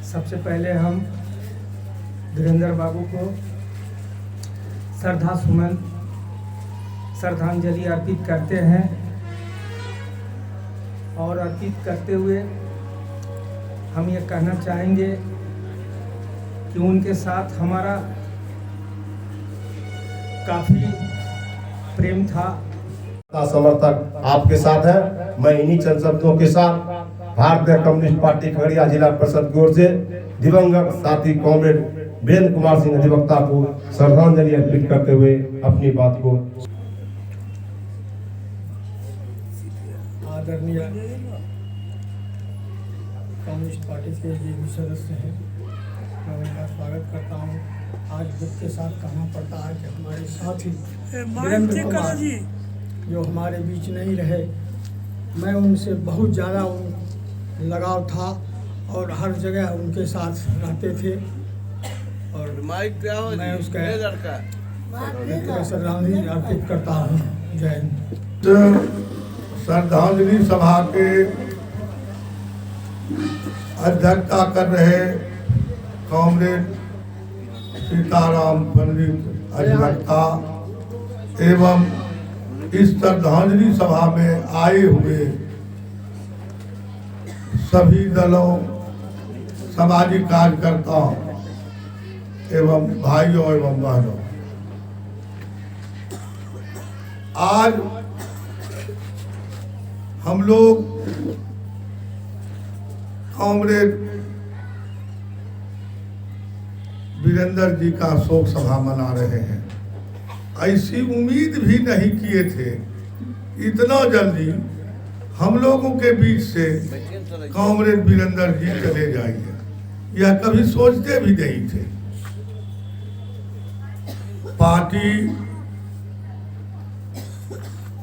सबसे पहले हम वीरेंद्र बाबू को श्रद्धांजलि अर्पित करते हैं और अर्पित करते हुए हम ये कहना चाहेंगे कि उनके साथ हमारा काफ़ी प्रेम था। समर्थक आपके साथ है। मैं इन्हीं चंद शब्दों के साथ भारतीय कम्युनिस्ट पार्टी खगड़िया जिला परिषद की ओर से दिवंगत साथी कॉमरेड वीरेंद्र कुमार सिंह अधिवक्ता को श्रद्धांजलि अर्पित करते हुए अपनी बात को आदरणीय कम्युनिस्ट पार्टी के जो भी सदस्य हैं मैं उनका स्वागत करता हूँ। आज दुख के साथ कहना पड़ता है कि हमारे साथी वीरेंद्र कुमार जो हमारे बीच नहीं रहे, मैं उनसे बहुत ज़्यादा लगाव था और हर जगह उनके साथ रहते थे और मैं उसका श्रद्धांजलि अर्पित करता हूँ। जय हिंद। श्रद्धांजलि सभा के अध्यक्षता कर रहे कॉमरेड सीताराम पंडित अधिवक्ता एवं इस श्रद्धांजलि सभा में आए हुए सभी दलों, सामाजिक कार्यकर्ताओं एवं भाइयों एवं बहनों, आज हम लोग कॉमरेड वीरेंद्र जी का शोक सभा मना रहे हैं। ऐसी उम्मीद भी नहीं किए थे इतना जल्दी हम लोगों के बीच से कॉमरेड वीरेंद्र जी चले जाएंगे, यह कभी सोचते भी नहीं थे। पार्टी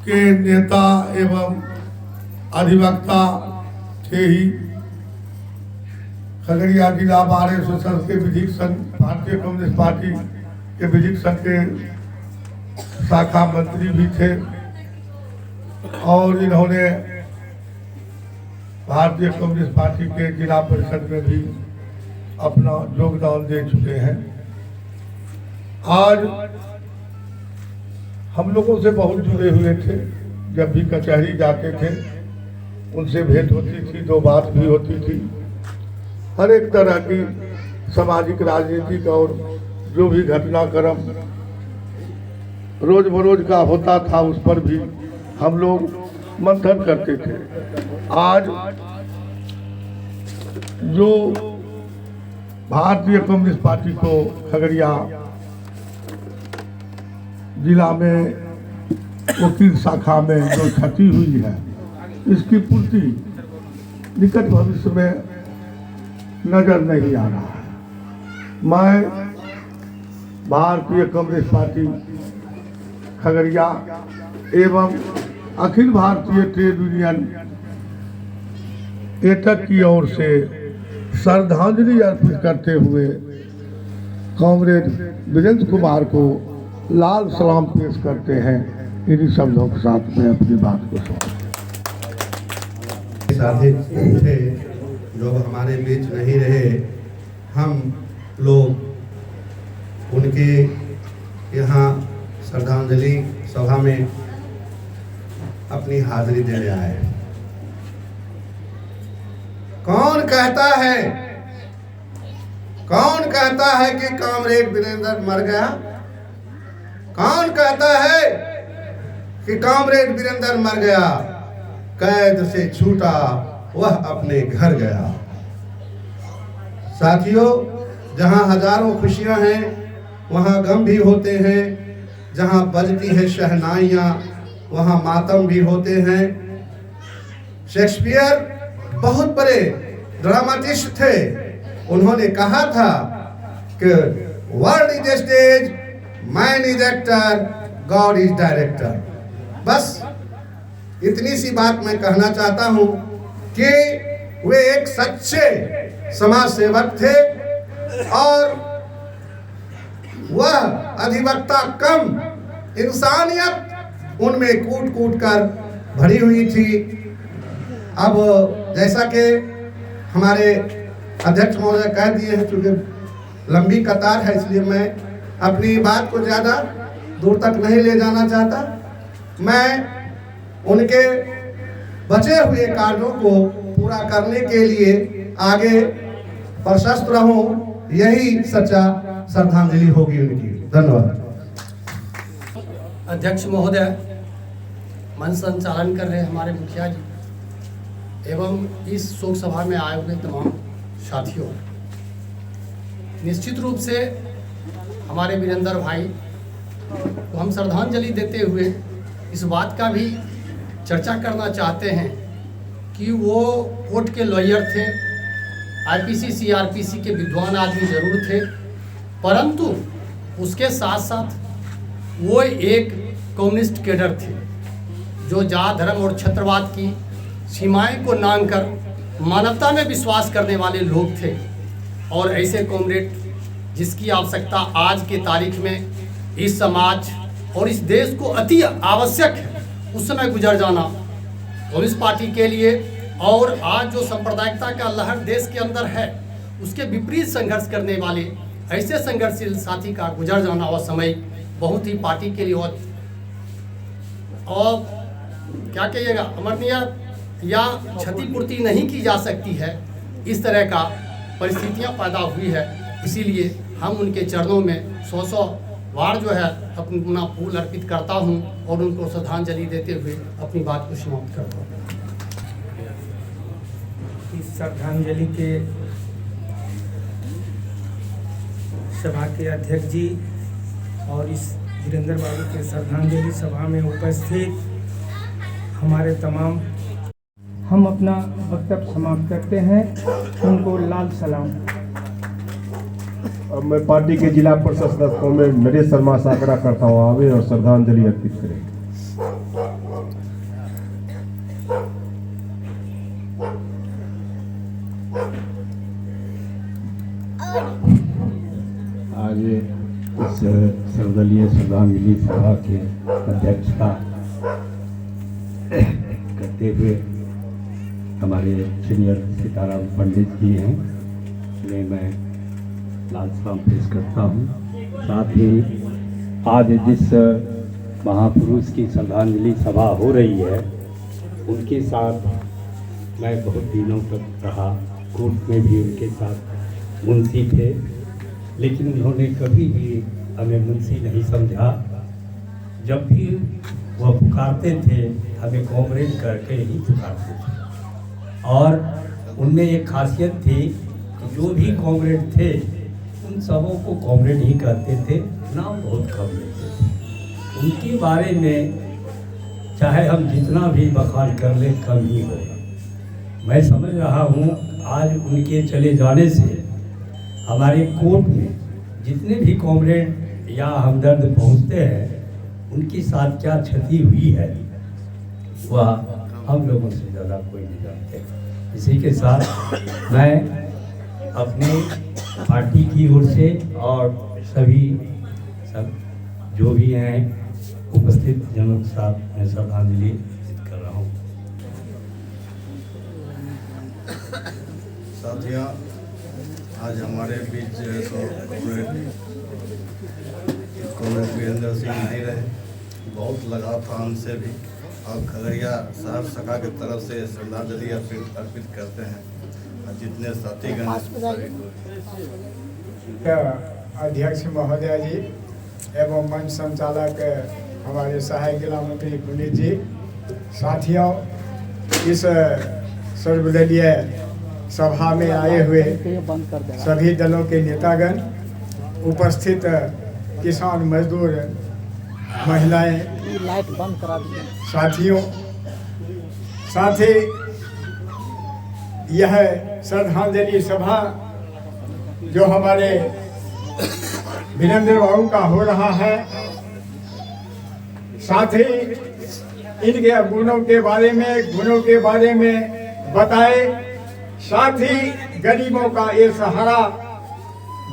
के नेता एवं अधिवक्ता थे ही। खगड़िया जिला बार एसोसिएशन के विधिक संघ, भारतीय कम्युनिस्ट पार्टी के विधिक संघ के शाखा मंत्री भी थे और इन्होंने भारतीय कम्युनिस्ट पार्टी के जिला परिषद में भी अपना योगदान दे चुके हैं। आज हम लोगों से बहुत जुड़े हुए थे, जब भी कचहरी जाते थे उनसे भेंट होती थी, दो बात भी होती थी। हर एक तरह की सामाजिक, राजनीतिक और जो भी घटनाक्रम रोज बरोज का होता था उस पर भी हम लोग मंथन करते थे। आज जो भारतीय कम्युनिस्ट पार्टी को खगड़िया जिला में वकील शाखा में जो क्षति हुई है, इसकी पूर्ति निकट भविष्य में नजर नहीं आ रहा है। मैं भारतीय कम्युनिस्ट पार्टी खगड़िया एवं अखिल भारतीय ट्रेड यूनियन एटक की ओर से श्रद्धांजलि अर्पित करते हुए कॉमरेड वीरेंद्र कुमार को लाल सलाम पेश करते हैं। इन्हीं शब्दों के साथ मैं अपनी बात को साथी थे जो हमारे बीच नहीं रहे, हम लोग उनके यहाँ श्रद्धांजलि सभा में अपनी हाजिरी देने आए। कौन कहता है कि कॉमरेड वीरेंद्र मर गया? कौन कहता है कि कॉमरेड वीरेंद्र मर गया? कैद से छूटा वह अपने घर गया। साथियों, जहां हजारों खुशियां हैं वहां गम भी होते हैं, जहां बजती है शहनाइयां वहां मातम भी होते हैं। शेक्सपियर बहुत बड़े ड्रामाटिस्ट थे, उन्होंने कहा था कि world is stage, man is actor, God is director. बस इतनी सी बात मैं कहना चाहता हूं कि वे एक सच्चे समाज सेवक थे और वह अधिवक्ता कम इंसानियत उनमें कूट कूट कर भरी हुई थी। अब जैसा कि हमारे अध्यक्ष महोदय कह दिए हैं, क्योंकि लंबी कतार है इसलिए मैं अपनी बात को ज़्यादा दूर तक नहीं ले जाना चाहता। मैं उनके बचे हुए कार्यों को पूरा करने के लिए आगे प्रशस्त रहूं, यही सच्चा श्रद्धांजलि होगी उनकी। धन्यवाद। अध्यक्ष महोदय, मंच संचालन कर रहे हमारे मुखिया जी एवं इस शोक सभा में आए हुए तमाम साथियों, निश्चित रूप से हमारे वीरेंद्र भाई को हम श्रद्धांजलि देते हुए इस बात का भी चर्चा करना चाहते हैं कि वो कोर्ट के लॉयर थे, आईपीसी सीआरपीसी के विद्वान आदमी जरूर थे, परंतु उसके साथ साथ वो एक कम्युनिस्ट कैडर थे जो जात धर्म और क्षेत्रवाद की सीमाएं को नांग कर मानवता में विश्वास करने वाले लोग थे। और ऐसे कॉमरेड जिसकी आवश्यकता आज के तारीख में इस समाज और इस देश को अति आवश्यक है, उस समय गुजर जाना कम्युनिस्ट पार्टी के लिए और आज जो सांप्रदायिकता का लहर देश के अंदर है उसके विपरीत संघर्ष करने वाले ऐसे संघर्षशील साथी का गुजर जाना और समय बहुत ही पार्टी के लिए और क्या कहिएगा अमरणीय या क्षतिपूर्ति नहीं की जा सकती है। इस तरह का परिस्थितियां पैदा हुई है, इसीलिए हम उनके चरणों में 100 बार जो है अपना फूल अर्पित करता हूं और उनको श्रद्धांजलि देते हुए अपनी बात को समाप्त करता हूं। इस श्रद्धांजलि के सभा के अध्यक्ष जी और इस वीरेंद्र बाबू के श्रद्धांजलि सभा में उपस्थित हमारे तमाम, हम अपना वक्तव्य समाप्त करते हैं। उनको लाल सलाम। अब मैं पार्टी के जिला परिषद सदस्यों में नरेश शर्मा से आग्रह करता हूँ आवे और श्रद्धांजलि अर्पित करें। आज इस सर्वदलीय श्रद्धांजलि सभा के अध्यक्षता करते हुए हमारे सीनियर सीताराम पंडित जी हैं, इसलिए मैं लाल सलाम पेश करता हूँ। साथ ही आज जिस महापुरुष की श्रद्धांजलि सभा हो रही है उनके साथ मैं बहुत दिनों तक रहा, कोर्ट में भी उनके साथ मुंशी थे, लेकिन उन्होंने कभी भी हमें मुंशी नहीं समझा। जब भी वह पुकारते थे हमें कॉमरेड करके ही पुकारते थे और उनमें एक खासियत थी कि जो भी कॉमरेड थे उन सबों को कॉमरेड ही कहते थे, नाम बहुत कम लेते थे। उनके बारे में चाहे हम जितना भी बखान कर लें कम ही होगा। मैं समझ रहा हूँ आज उनके चले जाने से हमारे कोर्ट में जितने भी कॉमरेड या हमदर्द पहुँचते हैं उनके साथ क्या क्षति हुई है वह हम लोगों से ज़्यादा कोई नहीं जानते। इसी के साथ मैं अपने पार्टी की ओर से और सब जो भी हैं उपस्थित जनों के साथ मैं श्रद्धांजलि अर्पित कर रहा हूँ। साथियों, आज हमारे बीच जो है सो कॉमरेड वीरेंद्र सिंह नहीं रहे, बहुत लगाव था उनसे भी और खगड़िया शहर शाखा की तरफ से श्रद्धांजलि अर्पित करते हैं। और जितने साथीगण अध्यक्ष महोदय जी एवं मंच संचालक हमारे सहायक जिला मंत्री पुनीत जी, साथियों, इस सर्वदलीय सभा में आए हुए सभी दलों के नेतागण, उपस्थित किसान मजदूर महिलाएं, साथियों, साथ ही यह श्रद्धांजलि सभा जो हमारे वीरेंद्र बाबू का हो रहा है, साथ ही इनके गुणों के बारे में बताए, साथ ही गरीबों का ये सहारा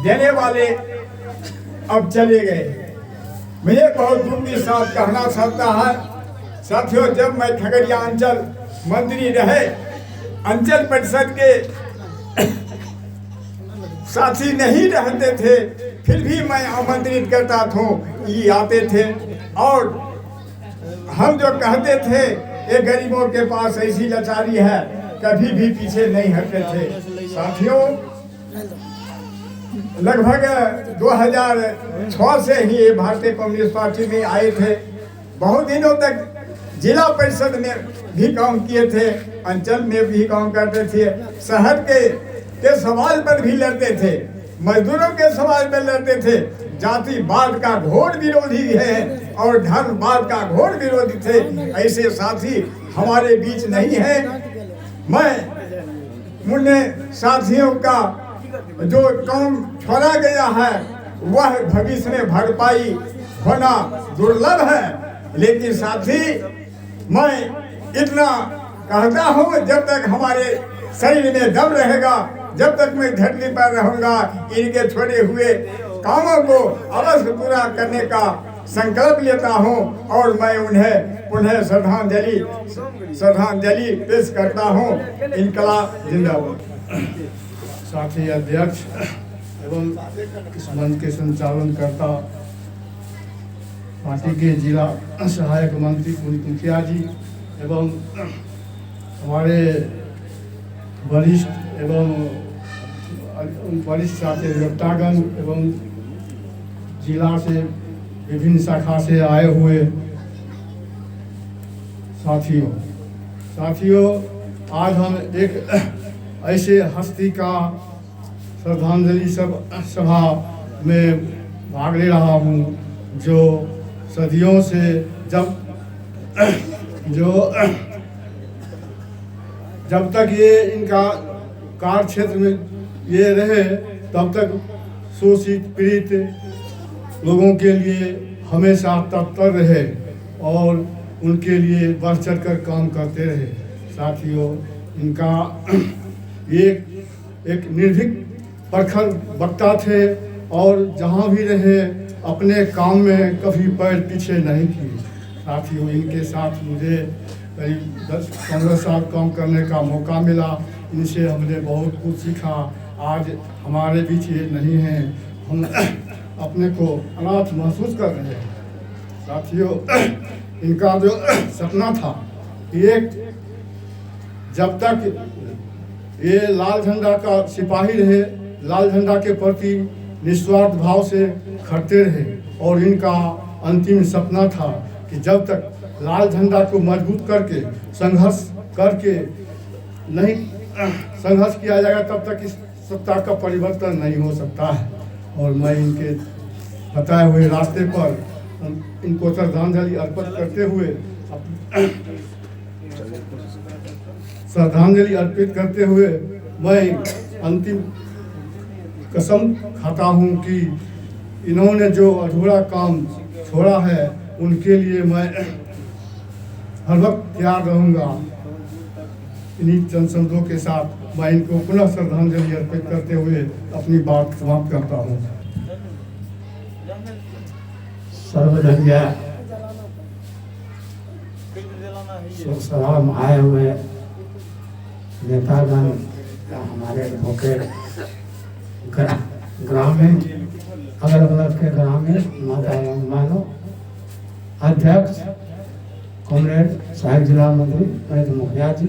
देने वाले अब चले गए। मुझे बहुत दुख के साथ कहना चाहता है साथियों, जब मैं खगड़िया अंचल मंत्री रहे, अंचल परिषद के साथी नहीं रहते थे, फिर भी मैं आमंत्रित करता था, ये आते थे। और हम जो कहते थे ये गरीबों के पास ऐसी लाचारी है, कभी भी पीछे नहीं हटते थे। साथियों, लगभग 2006 से ही ये भारतीय कम्युनिस्ट पार्टी में आए थे। बहुत दिनों तक जिला परिषद में भी काम किए थे, अंचल में भी काम करते थे, शहर के सवाल पर भी लड़ते थे, मजदूरों के सवाल पर लड़ते थे। जातिवाद का घोर विरोधी है और धर्मवाद का घोर विरोधी थे। ऐसे साथी हमारे बीच नहीं है। मैं मुन्ने साथियों का जो काम छोड़ा गया है वह भविष्य में भरपाई होना दुर्लभ है। लेकिन साथी, मैं इतना कहता हूँ, जब तक हमारे शरीर में दम रहेगा, जब तक मैं धरती पर रहूँगा, इनके छोड़े हुए कामों को अवश्य पूरा करने का संकल्प लेता हूँ। और मैं उन्हें पुनः श्रद्धांजलि पेश करता हूँ। इनकलाब जिंदाबाद। साथी अध्यक्ष एवं इस मंच के संचालन करता पार्टी के जिला सहायक मंत्री पुनीत मुखिया जी एवं हमारे वरिष्ठ एवं साथी अधिवक्तागण एवं जिला से विभिन्न शाखा से आए हुए साथियों, आज हम एक ऐसे हस्ती का श्रद्धांजलि सभा में भाग ले रहा हूँ जो सदियों से जब तक ये इनका कार्य क्षेत्र में ये रहे तब तक शोषित पीड़ित लोगों के लिए हमेशा तत्पर रहे और उनके लिए बढ़ चढ़ कर काम करते रहे। साथियों, इनका एक निर्भीक प्रखर वक्ता थे और जहाँ भी रहे अपने काम में कभी पैर पीछे नहीं किए। साथियों, इनके साथ मुझे करीब 10-15 साल काम करने का मौका मिला। इनसे हमने बहुत कुछ सीखा। आज हमारे बीच ये नहीं हैं, हम अपने को अनाथ महसूस कर रहे हैं। साथियों, इनका जो सपना था, एक जब तक ये लाल झंडा का सिपाही रहे, लाल झंडा के प्रति निस्वार्थ भाव से खड़ते रहे और इनका अंतिम सपना था कि जब तक लाल झंडा को मजबूत करके संघर्ष किया जाएगा तब तक इस सत्ता का परिवर्तन नहीं हो सकता है। और मैं इनके बताए हुए रास्ते पर इनको श्रद्धांजलि अर्पित करते हुए मैं अंतिम कसम खाता हूँ कि इन्होंने जो अधूरा काम छोड़ा है उनके लिए मैं हर वक्त तैयार रहूँगा। इन्हीं चंद शब्दों के साथ मैं इनको पुनः श्रद्धांजलि अर्पित करते हुए अपनी बात समाप्त करता हूँ। सर्वधन्य शोक सभा में आए हुए नेतागण, हमारे एडवोकेट, ग्रामीण अलग अलग के ग्रामीण मानो अध्यक्ष कॉमरेड सहायक जिला मंत्री पुनीत मुखिया जी।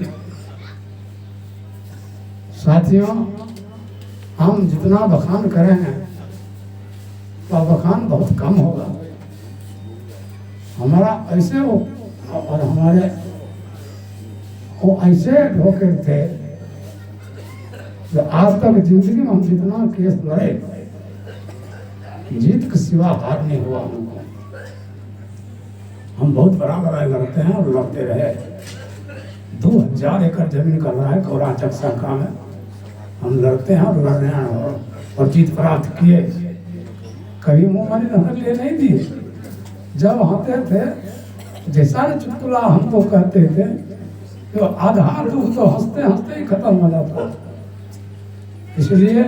साथियों, हम जितना बखान करेंगे तो बखान बहुत कम होगा। हमारा ऐसे और हमारे वो ऐसे एडवोकेट थे जो आज तक जिंदगी में हम जितना केस लड़े, जीत के सिवा हार नहीं हुआ हमको। हम बहुत बड़ा लड़ाई लड़ते हैं और लड़ते रहे। 2000 एकड़ जमीन का लड़ाई गौराचक शाखा में हम लड़ते हैं और लड़ रहे हैं और जीत प्राप्त किए। कभी मुँह मारी नजर ले नहीं दिए। जब आते थे जैसा चुटकुला हमको कहते थे तो आधा दुख तो हंसते हंसते ही खत्म हो जाता। इसलिए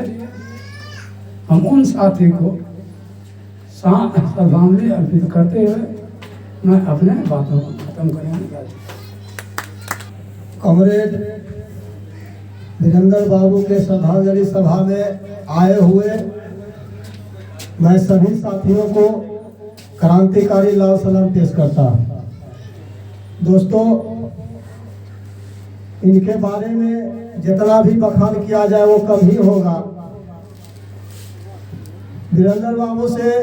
हम उन साथी को श्रद्धांजलि अर्पित करते हुए मैं अपने बातों को खत्म करने लगा। कॉमरेड वीरेंद्र बाबू के श्रद्धांजलि सभा में आए हुए मैं सभी साथियों को क्रांतिकारी लाल सलाम पेश करता हूँ। दोस्तों, इनके बारे में जितना भी बखान किया जाए वो कम ही होगा। वीरेंद्र बाबू से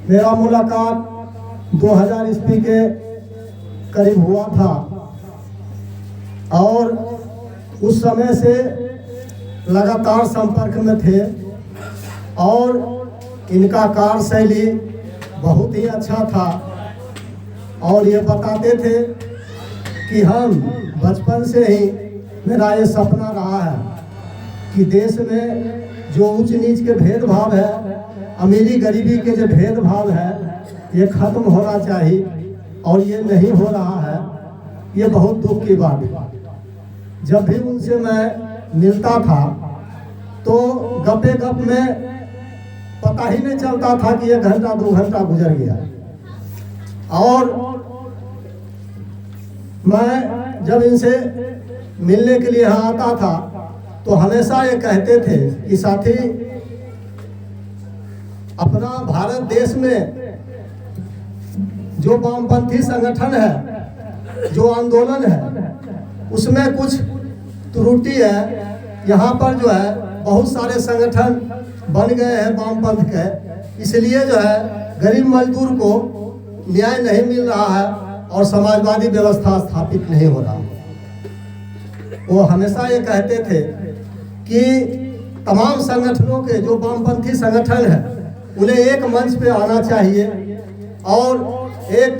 मेरा मुलाकात 2000 ईस्वी के करीब हुआ था और उस समय से लगातार संपर्क में थे और इनका कार्यशैली बहुत ही अच्छा था और ये बताते थे कि हम बचपन से ही, मेरा ये सपना रहा है कि देश में जो ऊंच नीच के भेदभाव है, अमीरी गरीबी के जो भेदभाव है, ये खत्म होना चाहिए और ये नहीं हो रहा है। ये बहुत दुख की बात है। जब भी उनसे मैं मिलता था तो गपे गप में पता ही नहीं चलता था कि 1 घंटा 2 घंटा गुजर गया। और मैं जब इनसे मिलने के लिए यहाँ आता था तो हमेशा ये कहते थे कि साथी, अपना भारत देश में जो वामपंथी संगठन है, जो आंदोलन है, उसमें कुछ त्रुटि है। यहाँ पर जो है बहुत सारे संगठन बन गए हैं वामपंथ के, इसलिए जो है गरीब मजदूर को न्याय नहीं मिल रहा है और समाजवादी व्यवस्था स्थापित नहीं हो रहा। वो हमेशा ये कहते थे कि तमाम संगठनों के जो वामपंथी संगठन है उन्हें एक मंच पे आना चाहिए और एक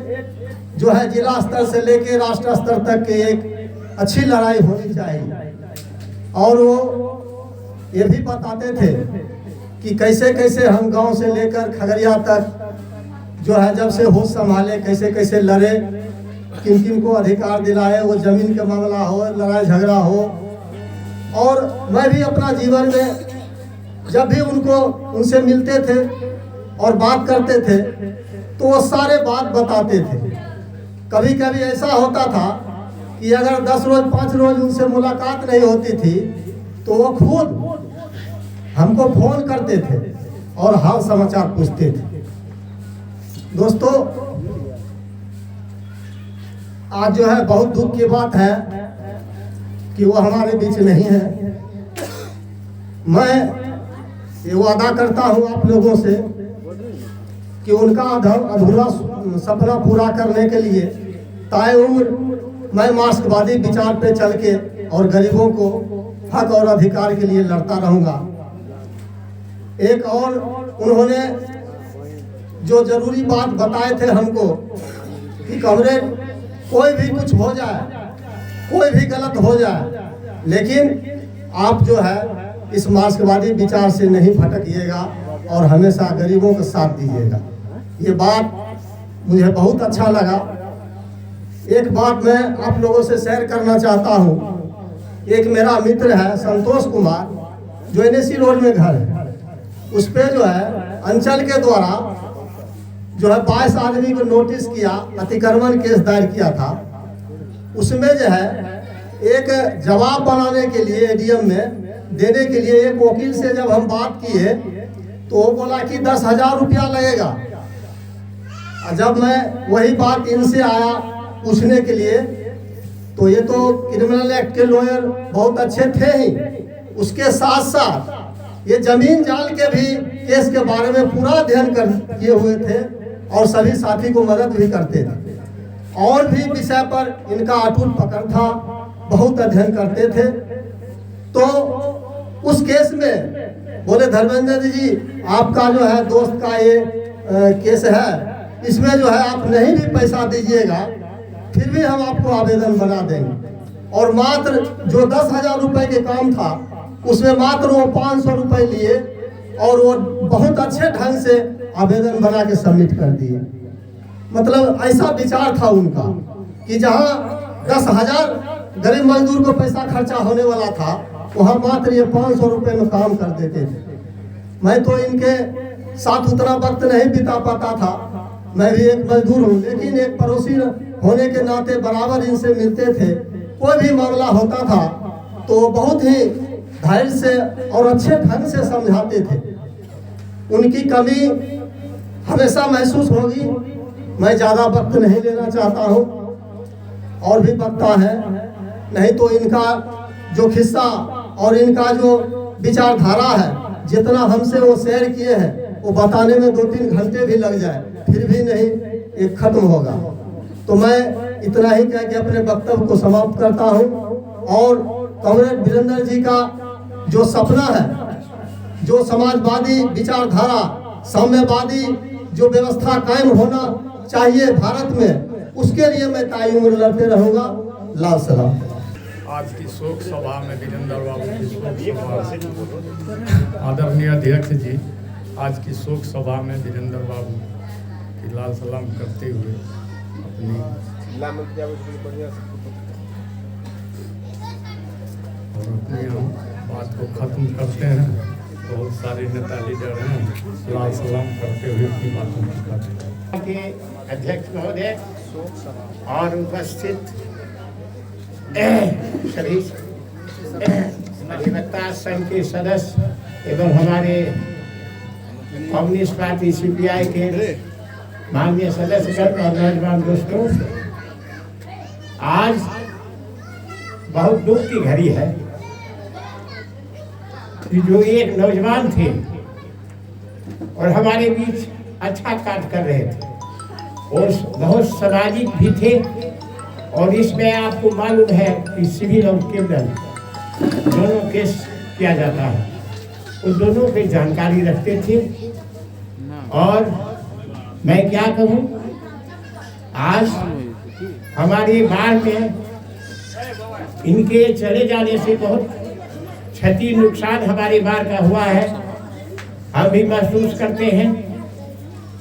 जो है जिला स्तर से लेके राष्ट्र स्तर तक के एक अच्छी लड़ाई होनी चाहिए। और वो ये भी बताते थे कि कैसे कैसे हम गांव से लेकर खगड़िया तक जो है जब से होश संभाले कैसे कैसे लड़े, किन किन को अधिकार दिलाए, वो जमीन का मामला हो, लड़ाई झगड़ा हो। और मैं भी अपना जीवन में जब भी उनसे मिलते थे और बात करते थे तो वो सारे बात बताते थे। कभी कभी ऐसा होता था कि अगर 10 रोज 5 रोज उनसे मुलाकात नहीं होती थी तो वो खुद हमको फोन करते थे और हाल समाचार पूछते थे। दोस्तों, आज जो है बहुत दुख की बात है कि वो हमारे बीच नहीं है। मैं ये वादा करता हूँ आप लोगों से कि उनका अधूरा सपना पूरा करने के लिए ताए उम्र मैं मार्क्सवादी विचार पे चल के और गरीबों को हक और अधिकार के लिए लड़ता रहूंगा। एक और उन्होंने जो जरूरी बात बताए थे हमको कि कमरेड, कोई भी कुछ हो जाए, कोई भी गलत हो जाए, लेकिन आप जो है इस मार्क्सवादी विचार से नहीं भटकिएगा और हमेशा गरीबों का साथ दीजिएगा। ये बात मुझे बहुत अच्छा लगा। एक बात मैं आप लोगों से शेयर करना चाहता हूँ। एक मेरा मित्र है संतोष कुमार, जो NSC रोड में घर है, उस पे जो है अंचल के द्वारा जो है 22 आदमी को नोटिस किया, अतिक्रमण केस दायर किया था। उसमें जो है एक जवाब बनाने के लिए ADM में देने के लिए एक वकील से जब हम बात किए तो वो बोला कि 10,000 रुपया लगेगा। जब मैं वही बात इनसे आया पूछने के लिए तो ये तो क्रिमिनल एक्ट के लॉयर बहुत अच्छे थे ही, उसके साथ साथ ये जमीन जाल के भी केस के बारे में पूरा अध्ययन किए हुए थे और सभी साथी को मदद भी करते थे। और भी विषय पर इनका अटूट पकड़ था, बहुत अध्ययन करते थे। तो उस केस में बोले, धर्मेंद्र जी आपका जो है दोस्त का ये केस है, इसमें जो है आप नहीं भी पैसा दीजिएगा फिर भी हम आपको आवेदन बना देंगे। और मात्र जो 10,000 रुपए के काम था उसमें मात्र वो 500 रुपए लिए और वो बहुत अच्छे ढंग से आवेदन बना के सबमिट कर दिए। मतलब ऐसा विचार था उनका कि जहाँ 10,000 गरीब मजदूर को पैसा खर्चा होने वाला था, वहाँ मात्र ये 500 रुपए में काम कर देते थे। मैं तो इनके साथ उतना वक्त नहीं बिता पाता था, मैं भी एक मजदूर हूँ, लेकिन एक पड़ोसी होने के नाते बराबर इनसे मिलते थे। कोई भी मामला होता था तो बहुत ही धैर्य से और अच्छे ढंग से समझाते थे। उनकी कमी हमेशा महसूस होगी। मैं ज़्यादा वक्त नहीं लेना चाहता हूँ, और भी वक्ता है, नहीं तो इनका जो खिस्सा और इनका जो विचारधारा है, जितना हमसे वो शेयर किए हैं, वो बताने में 2-3 घंटे भी लग जाए फिर भी नहीं ये खत्म होगा। तो मैं इतना ही कह के अपने वक्तव्य को समाप्त करता हूँ। और कॉमरेड वीरेंद्र जी का जो सपना है, जो समाजवादी विचारधारा, साम्यवादी जो व्यवस्था कायम होना चाहिए भारत में, उसके लिए मैं ताई उम्र लड़ते रहूँगा। लाल सलाम। आज की शोक सभा में वीरेंद्र बाबू की शोक सभा, आदरणीय अध्यक्ष जी, आज की शोक सभा में वीरेंद्र बाबू की लाल सलाम करते हुए अपनी हम बात को खत्म करते हैं। बहुत सारे नेता लीडर हैं, लाल सलाम करते हुए अपनी बातों को करते हैं। अध्यक्ष महोदय और उपस्थित सभी अधिवक्ता संघ के सदस्य एवं हमारे कम्युनिस्ट पार्टी CPI के माननीय सदस्यगण और नौजवान दोस्तों, आज बहुत दुख की घड़ी है कि जो एक नौजवान थे और हमारे बीच अच्छा कार्य कर रहे थे और बहुत सामाजिक भी थे, और इसमें आपको मालूम है कि सिविल और क्रिमिनल दोनों केस किया जाता है, उन दोनों पे जानकारी रखते थे। और मैं क्या कहूँ, आज हमारी बाढ़ में इनके चले जाने से बहुत क्षति नुकसान हमारी बाढ़ का हुआ है, हम भी महसूस करते हैं।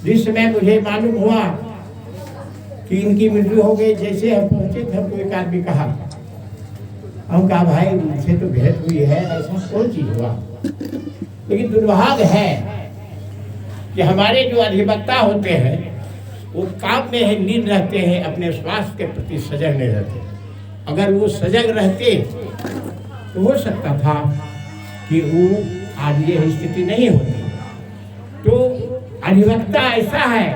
जिस समय मुझे मालूम हुआ कि इनकी मृत्यु हो गई, जैसे हम पहुंचे थे, हमको एक आदमी कहा, हम कहा भाई मुझसे तो भेंट हुई है, ऐसा कौन चीज हुआ। लेकिन दुर्भाग्य है कि हमारे जो अधिवक्ता होते हैं वो काम में है लीन रहते हैं, अपने स्वास्थ्य के प्रति सजग नहीं रहते। अगर वो सजग रहते तो हो सकता था कि वो आज ये स्थिति नहीं होती। तो अधिवक्ता ऐसा है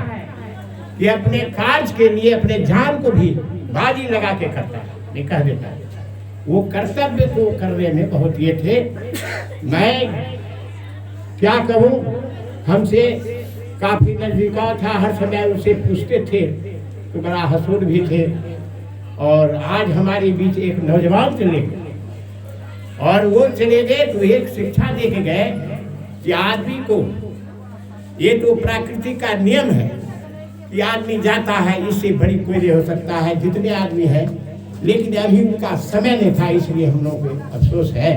कि अपने कार्य के लिए अपने जान को भी बाजी लगा के करता है, नहीं कह देता है। वो कर्तव्य को करने में बहुत ये थे। मैं क्या कहूँ, हमसे काफी नजदीका था, हर समय उनसे पूछते थे, तो बड़ा हसूर भी थे। और आज हमारे बीच एक नौजवान चले गए, और वो चले गए तो एक शिक्षा दे के गए कि आदमी को, ये तो प्रकृति का नियम है कि आदमी जाता है, इससे बड़ी कोई नहीं हो सकता है, जितने आदमी हैं। लेकिन अभी उनका समय नहीं था, इसलिए हम लोगों को अफसोस है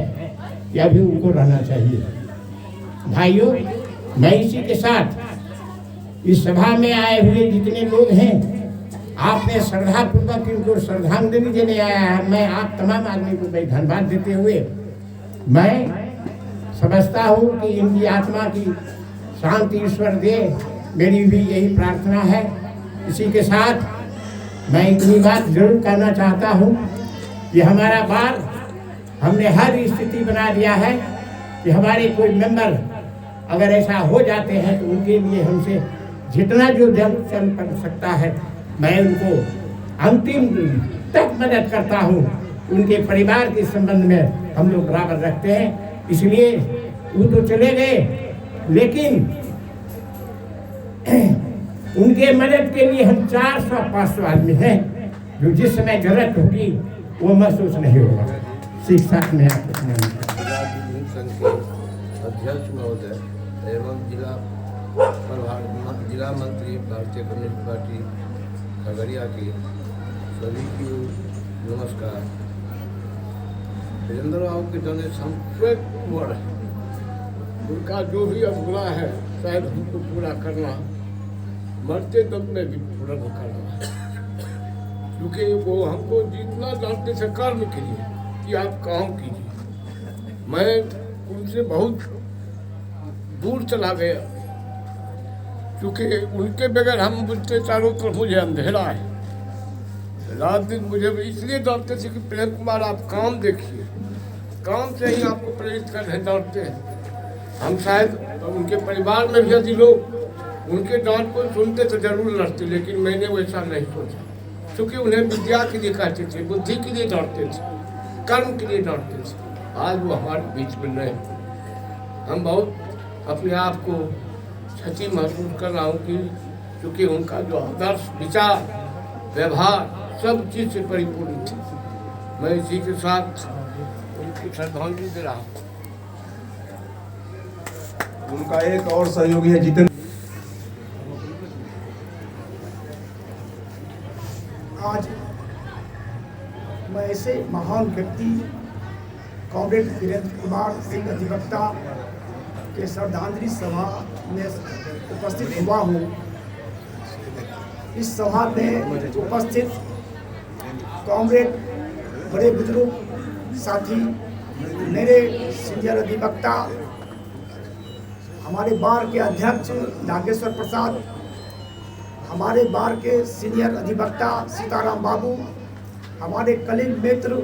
कि अभी उनको रहना चाहिए। भाइयों, मैं इसी के साथ इस सभा में आए हुए जितने लोग हैं, आपने श्रद्धापूर्वक इनको श्रद्धांजलि देने आया है। मैं आप तमाम आदमी को मैं धन्यवाद देते हुए मैं समझता हूँ कि इनकी आत्मा की शांति ईश्वर दे, मेरी भी यही प्रार्थना है। इसी के साथ मैं इतनी बात जरूर कहना चाहता हूँ कि हमारा बार हमने हर स्थिति बना दिया है कि हमारे कोई मेंबर अगर ऐसा हो जाते हैं तो उनके लिए हमसे जितना जो जल्द चल पड़ सकता है मैं उनको अंतिम तक मदद करता हूँ। उनके परिवार के संबंध में हम लोग बराबर रखते हैं। इसलिए वो तो चले गए, लेकिन उनके मदद के लिए हम 400-500 आदमी हैं, जो जिस समय जरूरत होगी वो महसूस नहीं होगा। शिक्षा में अध्यक्ष महोदय एवं जिला मंत्री भारतीय कम्युनिस्ट पार्टी खगड़िया की सभी की नमस्कार। वीरेंद्र बाबू के जाने संक्षेप वर्ड उनका जो भी अवगुणा है शायद हमको पूरा करना, मरते दम में भी पूरा करना, क्योंकि वो हमको जितना जानते थे कर्म के लिए कि आप काम कीजिए। मैं उनसे बहुत दूर चला गया, क्योंकि उनके बगैर हम बुझते चारों तरफ मुझे अंधेरा है। रात दिन मुझे इसलिए डरते थे कि प्रेम कुमार आप काम देखिए, काम से ही आपको प्रेरित कर रहे दौड़ते हैं। हम शायद उनके परिवार में भी यदि लोग उनके डांट को सुनते तो जरूर लड़ते, लेकिन मैंने वैसा नहीं सोचा, क्योंकि उन्हें विद्या के लिए कहते थे, बुद्धि के लिए दौड़ते थे, कर्म के लिए दौड़ते थे। आज वो हमारे बीच में नहीं। हम बहुत अपने आप को क्षति महसूस कर रहा हूँ कि क्योंकि उनका जो आदर्श, विचार, व्यवहार सब चीज़ से परिपूर्ण थी। मैं इसी के साथ उनकी श्रद्धांजलि दे रहा हूँ। उनका एक और सहयोगी है जितेंद्र। आज मैं ऐसे महान व्यक्ति कॉमरेड वीरेंद्र कुमार सिंह अधिवक्ता के श्रद्धांजलि सभा में उपस्थित हुआ हूँ। इस सभा में उपस्थित कॉमरेड, बड़े बुजुर्ग साथी, मेरे सीनियर अधिवक्ता, हमारे बार के अध्यक्ष नागेश्वर प्रसाद, हमारे बार के सीनियर अधिवक्ता सीताराम बाबू, हमारे कलीग मित्र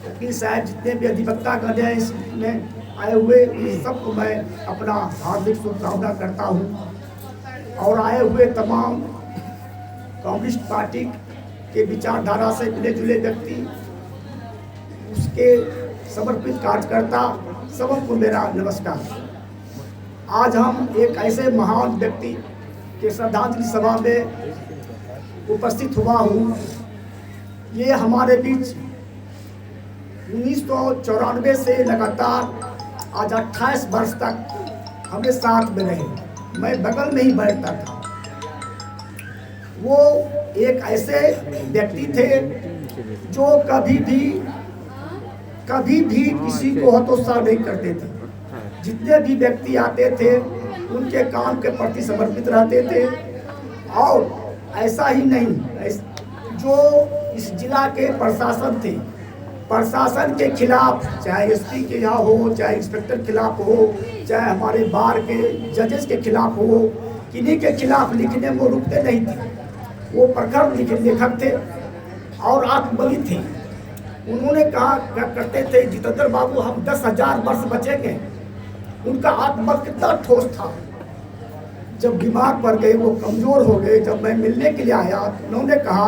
वकील साहब, जितने भी अधिवक्ता गण हैं इसमें आए हुए, इन सबको मैं अपना हार्दिक शुभकामना करता हूं। और आए हुए तमाम कम्युनिस्ट पार्टी के विचारधारा से मिले जुले व्यक्ति, उसके समर्पित कार्यकर्ता, सबको मेरा नमस्कार। आज हम एक ऐसे महान व्यक्ति के श्रद्धांजलि सभा में उपस्थित हुआ हूँ। ये हमारे बीच 1994 से लगातार आज 28 वर्ष तक हमें साथ में रहे। मैं बगल में ही बैठता था। वो एक ऐसे व्यक्ति थे जो कभी भी किसी को हतोत्साह नहीं करते थे। जितने भी व्यक्ति आते थे उनके काम के प्रति समर्पित रहते थे। और ऐसा ही नहीं, जो इस जिला के प्रशासन थे, प्रशासन के खिलाफ, चाहे एसपी के यहाँ हो, चाहे इंस्पेक्टर के खिलाफ हो, चाहे हमारे बार के जजेस के खिलाफ हो, किन्हीं के खिलाफ लिखने में रुकते नहीं थे। वो प्रखर लेखक थे और आत्मबली थे। उन्होंने कहा करते थे, जितेंद्र बाबू हम 10,000 वर्ष बचेंगे। उनका आत्मबल कितना ठोस था। जब बीमार पड़ गए, वो कमज़ोर हो गए, जब मैं मिलने के लिए आया, उन्होंने कहा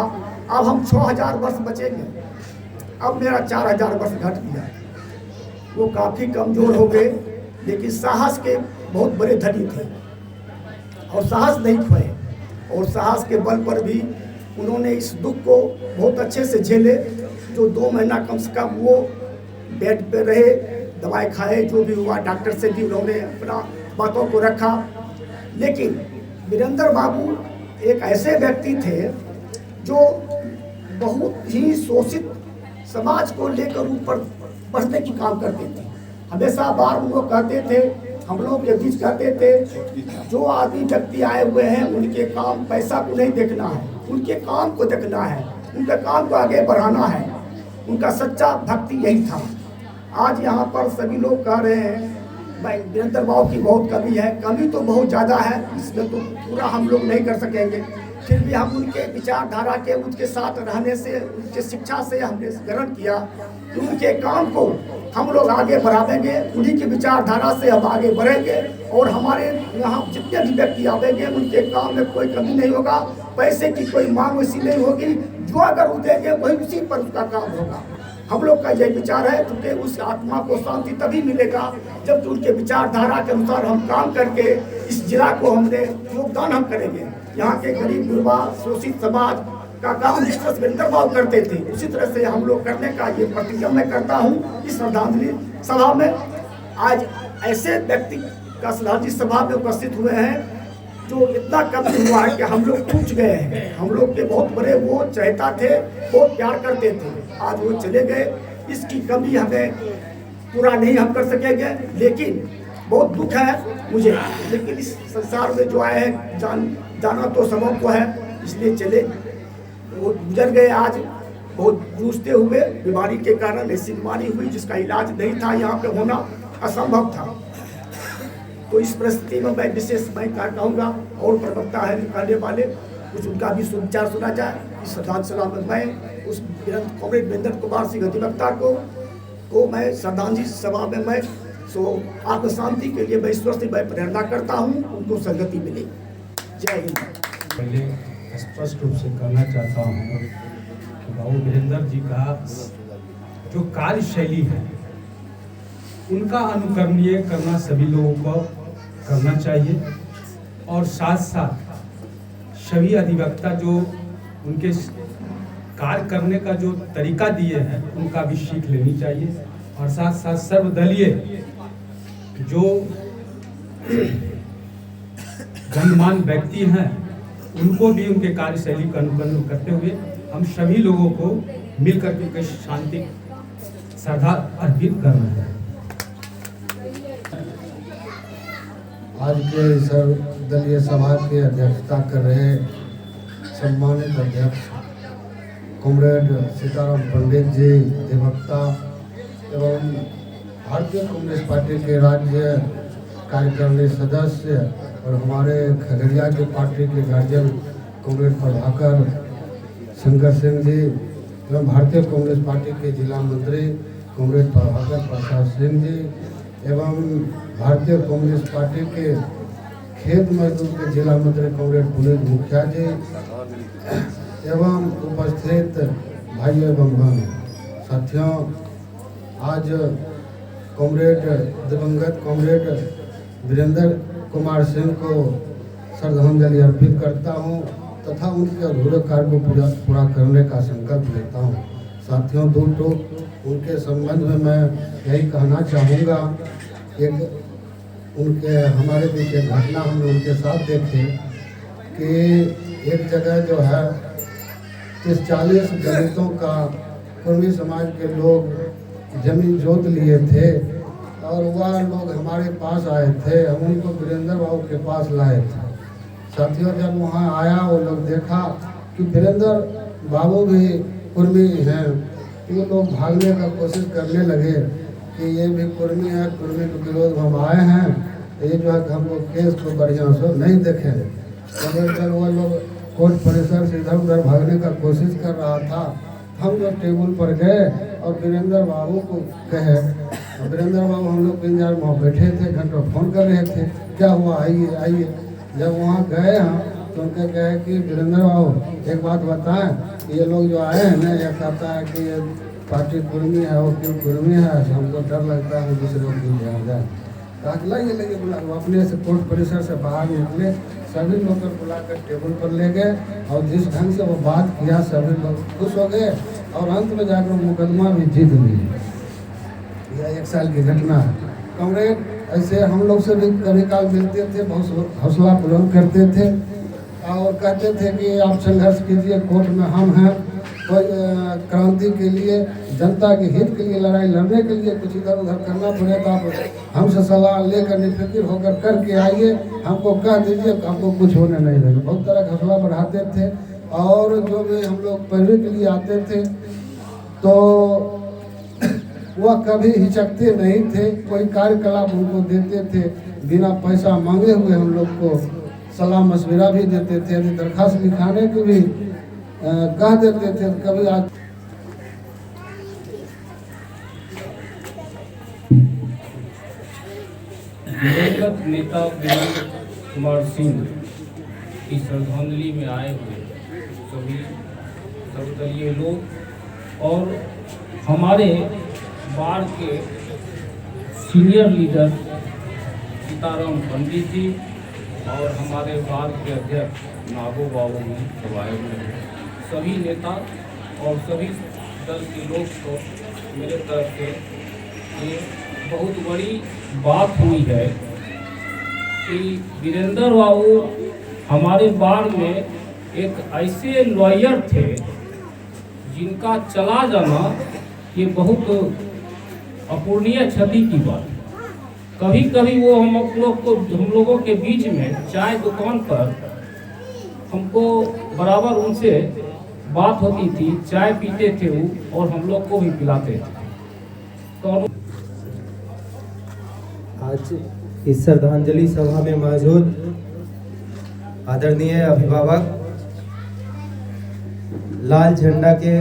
अब हम 6,000 वर्ष बचेंगे। अब मेरा 4,000 वर्ष घट गया। वो काफ़ी कमज़ोर हो गए, लेकिन साहस के बहुत बड़े धनी थे और साहस नहीं खोए। और साहस के बल पर भी उन्होंने इस दुख को बहुत अच्छे से झेले। जो 2 महीना कम से कम वो बेड पे रहे, दवाई खाए, जो भी हुआ डॉक्टर से भी उन्होंने अपना बातों को रखा। लेकिन वीरेंद्र बाबू एक ऐसे व्यक्ति थे जो बहुत ही शोषित समाज को लेकर ऊपर बढ़ने की काम करते थे। हमेशा बार वो कहते थे, हम लोग के बीच कहते थे, जो आदमी व्यक्ति आए हुए हैं उनके काम, पैसा को नहीं देखना है, उनके काम को देखना है, उनके काम को आगे बढ़ाना है। उनका सच्चा भक्ति यही था। आज यहाँ पर सभी लोग कह रहे हैं भाई वीरेंद्र बाबू की बहुत कमी है। कमी तो बहुत ज़्यादा है, इसमें तो पूरा हम लोग नहीं कर सकेंगे। फिर भी हम उनके विचारधारा के, उनके साथ रहने से, उनके शिक्षा से हमने ग्रहण किया कि उनके काम को हम लोग आगे बढ़ावेंगे। उन्हीं की विचारधारा से हम आगे बढ़ेंगे और हमारे यहाँ जितने भी व्यक्ति आवेंगे उनके काम में कोई कमी नहीं होगा। पैसे की कोई मांग वैसी नहीं होगी। जो अगर वो देंगे वही उसी पर उसका काम होगा। हम लोग का यही विचार है, क्योंकि उस आत्मा को शांति तभी मिलेगा जब उनके विचारधारा के अनुसार हम काम करके इस जिला को हमने योगदान हम करेंगे। यहाँ के गरीब गुरबा शोषित समाज का काम जिस तरह से वीरेंद्र बाबू करते थे, उसी तरह से हम लोग करने का ये प्रतिज्ञा मैं करता हूँ। इस श्रद्धांजलि सभा में आज ऐसे व्यक्ति का श्रद्धांजलि सभा में उपस्थित हुए हैं जो इतना कम हुआ है कि हम लोग पूछ गए हैं। हम लोग के बहुत बड़े वो चाहता थे, बहुत प्यार करते थे। आज वो चले गए, इसकी कमी हमें पूरा नहीं हम कर सकेंगे। लेकिन बहुत दुख है मुझे, लेकिन इस संसार में जो आए हैं जाना तो सबों को है, इसलिए चले। वो गुजर गए। आज बहुत जूझते हुए बीमारी के कारण, ऐसी बीमारी हुई जिसका इलाज नहीं था, यहाँ पे होना असंभव था। तो इस परिस्थिति में मैं विशेष मैं कहूँगा और प्रवक्ता है कहने वाले कुछ उनका भी विचार सुना जाए। इस श्रद्धांजलि सभा में मैं उस कॉमरेड वीरेंद्र कुमार सिंह अधिवक्ता को को मैं श्रद्धांजलि सभा में मैं आत्म शांति के लिए मैं ईश्वर से मैं प्रेरणा करता हूँ, उनको संगति मिले। जय हिंद। पहले स्पष्ट रूप से कहना चाहता हूँ कि बाबू वीरेंद्र जी का जो कार्यशैली है उनका अनुकरणीय करना सभी लोगों को करना चाहिए, और साथ साथ सभी अधिवक्ता जो उनके कार्य करने का जो तरीका दिए हैं उनका भी सीख लेनी चाहिए, और साथ साथ सर्वदलीय जो गणमान्य व्यक्ति हैं उनको भी उनके कार्यशैली का अनुकरण करते हुए हम सभी लोगों को मिलकर के शांति श्रद्धा अर्पित करना है। आज के सर्वदलीय सभा की अध्यक्षता कर रहे सम्मानित अध्यक्ष कॉमरेड सीताराम पंडित जी, अधिवक्ता एवं भारतीय कम्युनिस्ट पार्टी के राज्य कार्यकारिणी सदस्य और हमारे खगड़िया के पार्टी के गार्जियन कॉमरेड प्रभाकर शंकर सिंह जी एवं भारतीय कम्युनिस्ट पार्टी के जिला मंत्री कॉमरेड प्रभाकर प्रसाद सिंह जी एवं भारतीय कम्युनिस्ट पार्टी के खेत मजदूर के जिला मंत्री कॉमरेड पुनीत मुखिया जी एवं उपस्थित भाइयों एवं बहनों, साथियों, आज कॉमरेड दिवंगत कॉमरेड वीरेंद्र कुमार सिंह को श्रद्धांजलि अर्पित करता हूं तथा उनके अधूरे कार्य को पूरा करने का संकल्प लेता हूं। साथियों, दो टोक उनके संबंध में मैं यही कहना चाहूँगा। एक उनके हमारे बीच एक घटना हमने उनके साथ देखे कि एक जगह जो है 30-40 दलितों का कुर्मी समाज के लोग जमीन जोत लिए थे और वह लोग हमारे पास आए थे, हम उनको वीरेंद्र बाबू के पास लाए थे। साथियों, जब वहाँ आया वो लोग देखा कि वीरेंद्र बाबू भी कुर्मी हैं, ये लोग भागने का कोशिश करने लगे कि ये भी कुर्मी है, कुर्मी के विरोध हम आए हैं, ये जो है हम लोग केस को बढ़िया से नहीं देखें। जब वो लोग कोर्ट परिसर से इधर उधर भागने का कोशिश कर रहा था, हम लोग टेबल पर गए और वीरेंद्र बाबू को कहे, वीरेंद्र बाबू हम लोग इंतजार में वहाँ बैठे थे, घंटों फोन कर रहे थे, क्या हुआ, आइए आइए। जब वहाँ गए हम तो उनके कहे कि वीरेंद्र बाबू एक बात बताएं, ये लोग जो आए हैं ना, ये कहता है कि ये पार्टी कुर्मी है, वो क्यों कुर्मी है, हमको डर लगता है दूसरे को क्यों ध्यान जाए। कहा लगे बुला, अपने से कोर्ट परिसर से बाहर निकले, सभी लोग को बुलाकर टेबल पर ले गए और जिस ढंग से वो बात किया सभी लोग खुश हो गए और अंत में जाकर मुकदमा भी जीत ली। यह 1 साल की घटना है। कॉमरेड ऐसे हम लोग से भी कभी काल मिलते थे, बहुत हौसला बुलंद करते थे और कहते थे कि आप संघर्ष कीजिए, कोर्ट में हम हैं, कोई क्रांति के लिए, जनता के हित के लिए लड़ाई लड़ने के लिए कुछ इधर उधर करना पड़े तो आप हमसे सलाह लेकर निफिक्र होकर करके आइए, हमको कह दीजिए, हमको कुछ होने नहीं देगा। बहुत तरह का हौसला बढ़ाते थे और जो भी हम लोग पैरवी के लिए आते थे तो वह कभी हिचकते नहीं थे, कोई कार्यकलाप उनको देते थे, बिना पैसा मांगे हुए हम लोग को सलाह मशविरा भी देते थे, यदि दरखास्त लिखाने की भी कह देते थे। कभी आज दिवंगत नेता वीरेंद्र कुमार सिंह की श्रद्धांजलि में आए हुए सभी सर्वदलीय लोग और हमारे बार के सीनियर लीडर सीताराम पंडित जी और हमारे बार के अध्यक्ष नागो बाबू भी सब आए हुए हैं। सभी नेता और सभी दल के लोग को मेरे तरफ से ये बहुत बड़ी बात हुई है कि वीरेंद्र बाबू हमारे बार में एक ऐसे लॉयर थे जिनका चला जाना ये बहुत अपूर्णीय क्षति की बात है। कभी कभी वो हम लोगों के बीच में चाय दुकान पर हमको बराबर उनसे बात होती थी, चाय पीते थे वो और हम लोग को भी पिलाते थे। तो आज इस श्रद्धांजलि सभा में मौजूद आदरणीय अभिभावक, लाल झंडा के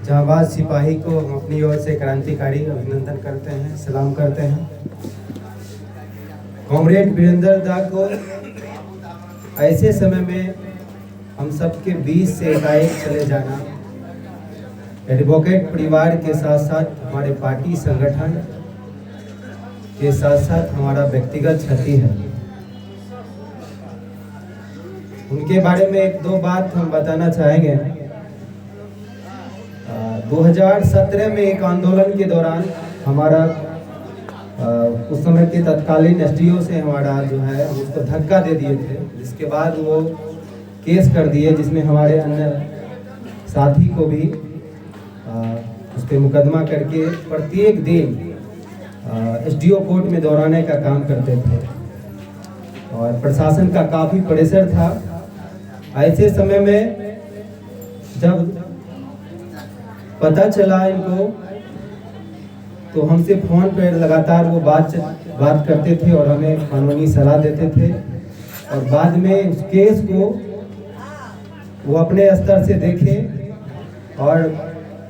जांबाज सिपाही को हम अपनी ओर से क्रांतिकारी अभिनंदन करते हैं, सलाम करते हैं। कॉमरेड वीरेंद्र दा को ऐसे समय में हम सबके बीच से एकाएक चले जाना एडवोकेट परिवार के साथ साथ हमारे पार्टी संगठन के साथ साथ हमारा व्यक्तिगत क्षति है। उनके बारे में एक दो बात हम बताना चाहेंगे। 2017 में एक आंदोलन के दौरान हमारा उस समय के तत्कालीन एसडीओ से हमारा जो है हम उसको धक्का दे दिए थे, जिसके बाद वो केस कर दिए, जिसमें हमारे अन्य साथी को भी उस पर मुकदमा करके प्रत्येक दिन एसडीओ कोर्ट में दौड़ाने का काम करते थे और प्रशासन का काफ़ी प्रेशर था। ऐसे समय में जब पता चला इनको, तो हमसे फ़ोन पर लगातार वो बात करते थे और हमें कानूनी सलाह देते थे और बाद में उस केस को वो अपने स्तर से देखे और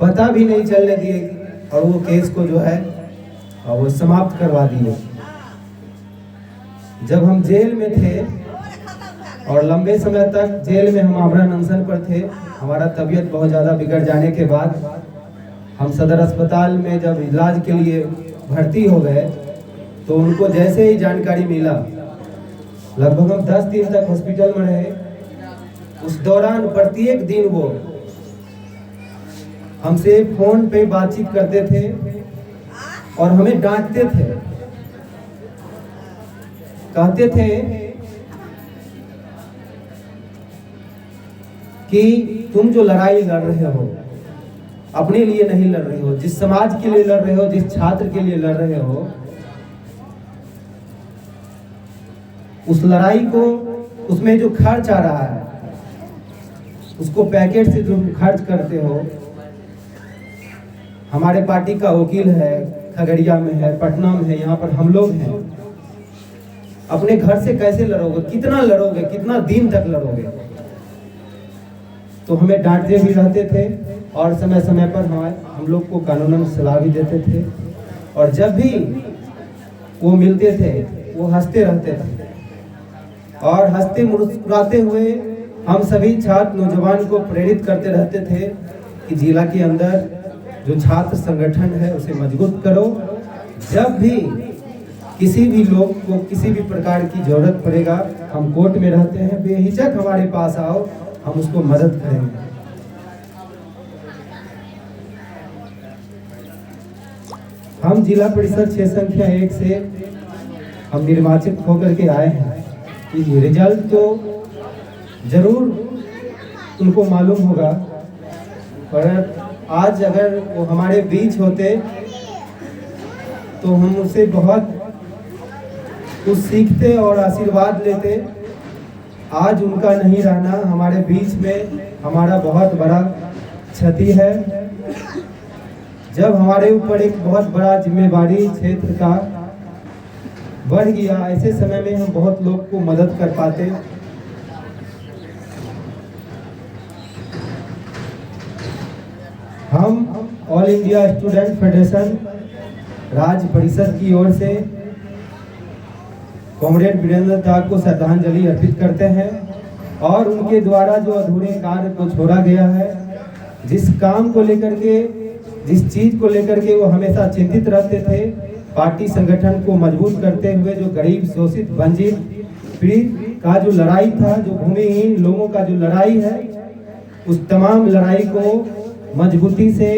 पता भी नहीं चलने दिए और वो केस को जो है वो समाप्त करवा दिए। जब हम जेल में थे और लंबे समय तक जेल में हम आमरण अनशन पर थे, हमारा तबीयत बहुत ज़्यादा बिगड़ जाने के बाद हम सदर अस्पताल में जब इलाज के लिए भर्ती हो गए, तो उनको जैसे ही जानकारी मिला, लगभग हम 10 दिन तक हॉस्पिटल में रहे। उस दौरान प्रत्येक दिन वो हमसे फोन पे बातचीत करते थे और हमें डांटते थे, कहते थे कि तुम जो लड़ाई लड़ रहे हो अपने लिए नहीं लड़ रहे हो, जिस समाज के लिए लड़ रहे हो, जिस छात्र के लिए लड़ रहे हो, उस लड़ाई को, उसमें जो खर्च आ रहा है, उसको पैकेट से जो खर्च करते हो, हमारे पार्टी का वकील है, खगड़िया में है, पटना में है, यहाँ पर हम लोग हैं, अपने घर से कैसे लड़ोगे, कितना लड़ोगे, कितना दिन तक लड़ोगे। तो हमें डांटते भी रहते थे और समय समय पर हम लोग को कानूनन सलाह भी देते थे और जब भी वो मिलते थे वो हंसते रहते थे और हंसते मुस्कुराते हुए हम सभी छात्र नौजवान को प्रेरित करते रहते थे कि जिला के अंदर जो छात्र संगठन है उसे मजबूत करो। जब भी किसी भी लोग को किसी भी प्रकार की जरूरत पड़ेगा, हम कोर्ट में रहते हैं, बेहिचक हमारे पास आओ, हम उसको मदद करेंगे। हम जिला परिषद 6 संख्या 1 से हम निर्वाचित होकर के आए हैं। ये रिजल्ट तो जरूर उनको मालूम होगा, पर आज अगर वो हमारे बीच होते तो हम उससे बहुत कुछ सीखते और आशीर्वाद लेते। आज उनका नहीं रहना हमारे बीच में हमारा बहुत बड़ा क्षति है। जब हमारे ऊपर एक बहुत बड़ा जिम्मेवारी क्षेत्र का बढ़ गया, ऐसे समय में हम बहुत लोग को मदद कर पाते। हम ऑल इंडिया स्टूडेंट फेडरेशन राज्य परिषद की ओर से कॉमरेड वीरेंद्र दा को श्रद्धांजलि अर्पित करते हैं और उनके द्वारा जो अधूरे कार्य को छोड़ा गया है, जिस काम को लेकर के, जिस चीज को लेकर के वो हमेशा चिंतित रहते थे, पार्टी संगठन को मजबूत करते हुए जो गरीब, शोषित, वंचित, पीड़ित का जो लड़ाई था, जो भूमिहीन लोगों का जो लड़ाई है, उस तमाम लड़ाई को मजबूती से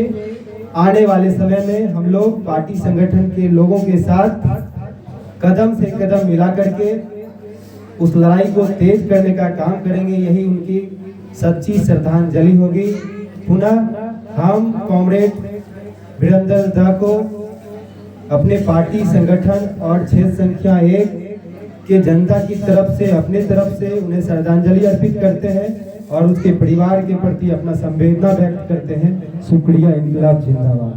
आने वाले समय में हम लोग पार्टी संगठन के लोगों के साथ कदम से कदम मिला करके उस लड़ाई को तेज करने का काम करेंगे। यही उनकी सच्ची श्रद्धांजलि होगी। पुनः हम कॉमरेड वीरेंद्र दा को अपने पार्टी संगठन और 6 संख्या 1 के जनता की तरफ से, अपने तरफ से उन्हें श्रद्धांजलि अर्पित करते हैं और उसके परिवार के प्रति अपना संवेदना व्यक्त करते हैं। शुक्रिया। इंकलाब जिंदाबाद।